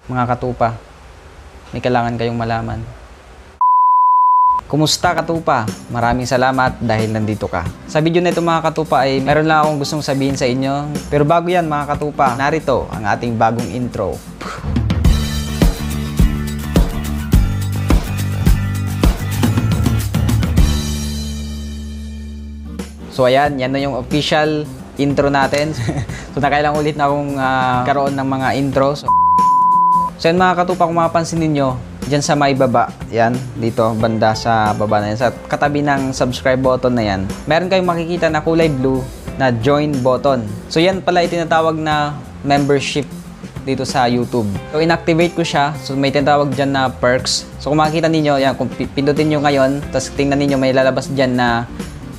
Mga katupa, may kailangan kayong malaman. Kumusta katupa? Maraming salamat dahil nandito ka. Sa video na ito mga katupa ay meron lang akong gustong sabihin sa inyo. Pero bago yan mga katupa, narito ang ating bagong intro. So ayan, yan na yung official intro natin. So nakailang ulit na akong karoon ng mga intro. So yan mga katupa, kung mapapansin ninyo, dyan sa may baba, yan, dito, banda sa baba na yan, sa katabi ng subscribe button na yan, meron kayong makikita na kulay blue na join button. So yan pala itinatawag na membership dito sa YouTube. So inactivate ko siya, so may tinatawag dyan na perks. So kung makikita ninyo, yan, kung pindutin nyo ngayon, tapos tingnan ninyo, may lalabas dyan na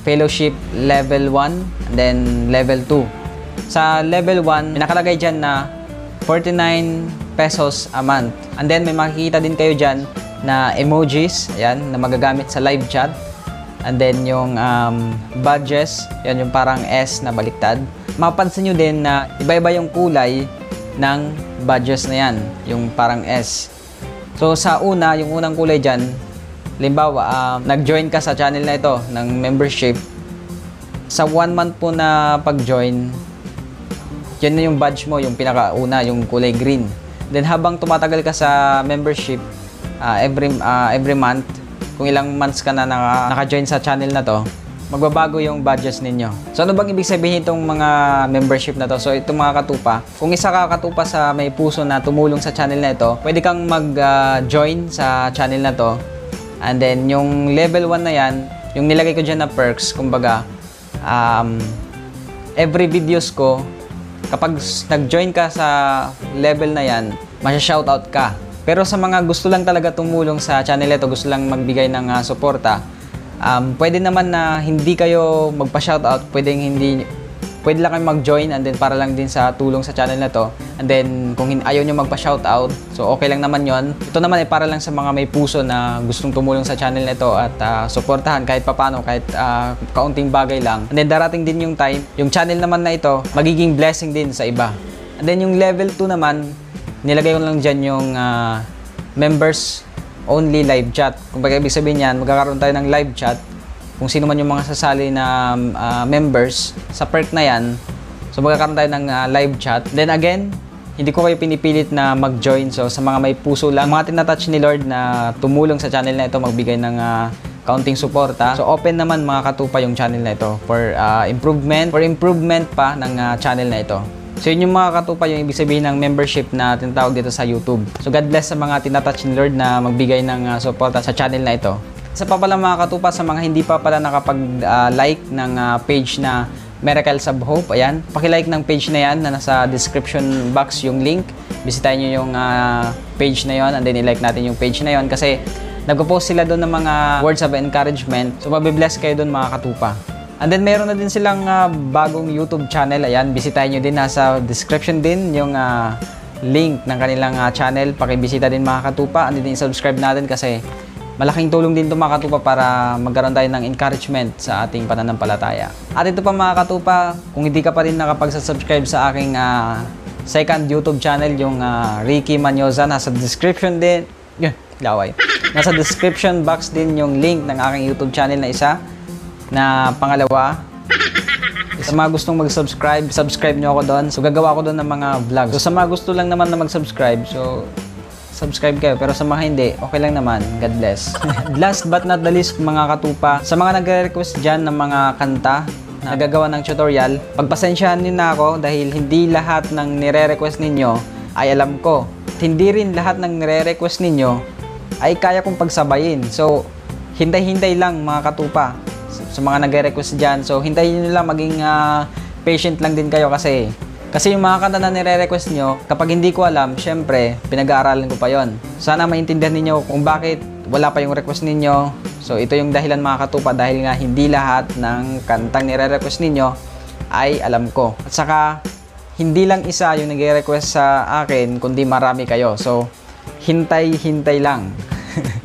fellowship level 1, then level 2. Sa level 1, nakalagay dyan na 49 pesos a month. And then may makikita din kayo dyan na emojis, ayan, na magagamit sa live chat. And then yung badges, yan yung parang S na baliktad. Mapansin nyo din na iba-iba yung kulay ng badges na yan, yung parang S. So sa una, yung unang kulay dyan, halimbawa, nag-join ka sa channel na ito ng membership. Sa 1 month po na pag-join, yan na yung badge mo, yung pinakauna, yung kulay green. Then habang tumatagal ka sa membership, every month, kung ilang months ka na naka-join sa channel na to, magbabago yung badges ninyo. So ano bang ibig sabihin itong mga membership na to? So itong mga katupa, kung isa ka katupa sa may puso na tumulong sa channel na ito, pwede kang mag-join sa channel na to. And then yung level 1 na yan, yung nilagay ko dyan na perks, kumbaga, every videos ko, kapag nag-join ka sa level na yan, masya-shoutout ka. Pero sa mga gusto lang talaga tumulong sa channel ito, gusto lang magbigay ng suporta, pwede naman na hindi kayo magpa-shoutout, pwede lang kayo mag-join and then para lang din sa tulong sa channel na to. And then kung ayaw nyo magpa-shoutout, so okay lang naman yon. Ito naman ay para lang sa mga may puso na gustong tumulong sa channel na to at suportahan kahit papano, kahit kaunting bagay lang. And then darating din yung time, yung channel naman na ito, magiging blessing din sa iba. And then yung level 2 naman, nilagay ko lang dyan yung members only live chat. Kung ibig sabihin yan, magkakaroon tayo ng live chat. Kung sino man yung mga sasali na members sa perk na yan, so magkakaroon tayo ng live chat. Then again, hindi ko kayo pinipilit na mag-join. So sa mga may puso lang, mga tinatouch ni Lord na tumulong sa channel na ito, magbigay ng kaunting suporta. So open naman mga katupa yung channel na ito for improvement pa ng channel na ito. So yun yung mga katupa, yung ibig sabihin ng membership na tinatawag dito sa YouTube. So God bless sa mga tinatouch ni Lord na magbigay ng suporta sa channel na ito. Isa pa pala mga katupa, sa mga hindi pa pala nakapag-like ng page na Miracles of Hope, ayan, pakilike ng page na yan na nasa description box yung link. Bisitahin nyo yung page na yon and then i-like natin yung page na yon kasi nagpo-post sila doon ng mga words of encouragement. So mabibless kayo doon mga katupa. And then meron na din silang bagong YouTube channel, ayan, bisitahin nyo din, nasa description din yung link ng kanilang channel. Pakibisita din mga katupa, and then subscribe natin kasi malaking tulong din ito mga katupa para magkaroon tayo ng encouragement sa ating pananampalataya. At ito pa mga katupa, kung hindi ka pa rin nakapag-subscribe sa aking second YouTube channel, yung Ricky Manyoza, nasa description din, nasa description box din yung link ng aking YouTube channel na isa, na pangalawa. Sa mga gustong mag-subscribe, subscribe nyo ako doon. So gagawa ko doon ng mga vlogs. So sa mga gusto lang naman na mag-subscribe, so subscribe kayo. Pero sa mga hindi, okay lang naman. God bless. Last but not the least mga katupa, sa mga nagre-request dyan ng mga kanta na nagagawa ng tutorial, pagpasensyahan nyo na ako dahil hindi lahat ng nire-request ninyo ay alam ko. At hindi rin lahat ng nire-request ninyo ay kaya kong pagsabayin. So hintay-hintay lang mga katupa sa mga nagre-request dyan. So hintayin nyo lang, maging patient lang din kayo kasi yung mga kanta na nire-request nyo, kapag hindi ko alam, syempre, pinag-aaralan ko pa yon. Sana maintindihan ninyo kung bakit wala pa yung request ninyo. So, ito yung dahilan mga katupa, dahil nga hindi lahat ng kantang nire-request ninyo ay alam ko. At saka, hindi lang isa yung nag-request sa akin, kundi marami kayo. So, hintay-hintay lang.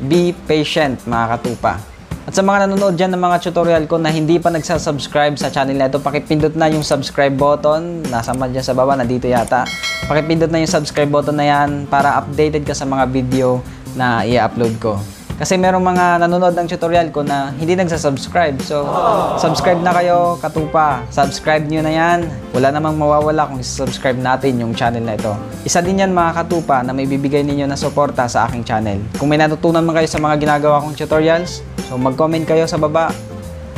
Be patient mga katupa. At sa mga nanonood dyan ng mga tutorial ko na hindi pa nagsasubscribe sa channel na ito, pakipindot na yung subscribe button. Nasa dyan sa baba, nandito yata. Pakipindot na yung subscribe button na yan para updated ka sa mga video na i-upload ko. Kasi merong mga nanonood ng tutorial ko na hindi nagsasubscribe. So, subscribe na kayo, katupa. Subscribe nyo na yan. Wala namang mawawala kung subscribe natin yung channel na ito. Isa din yan mga katupa na may bibigay ninyo na suporta sa aking channel. Kung may natutunan man kayo sa mga ginagawa kong tutorials, so mag-comment kayo sa baba.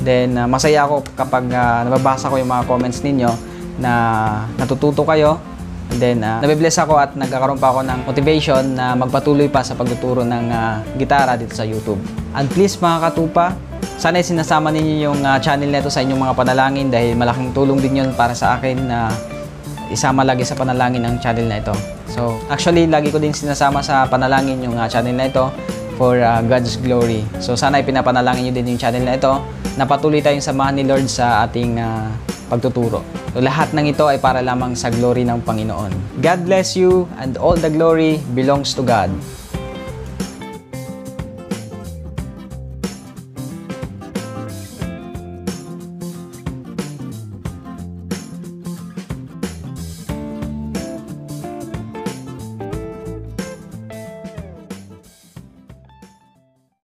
Then, masaya ako kapag nababasa ko yung mga comments ninyo na natututo kayo. And then, nabibless ako at nagkakaroon pa ako ng motivation na magpatuloy pa sa pagtuturo ng gitara dito sa YouTube. And please mga katupa, sana sinasama ninyo yung channel na ito sa inyong mga panalangin dahil malaking tulong din yun para sa akin na isama lagi sa panalangin ang channel na ito. So, actually, lagi ko din sinasama sa panalangin yung channel na ito for God's glory. So, sana ipinapanalangin nyo din yung channel na ito na patuloy tayong samahan ni Lord sa ating pagtuturo. So, lahat ng ito ay para lamang sa glory ng Panginoon. God bless you and all the glory belongs to God.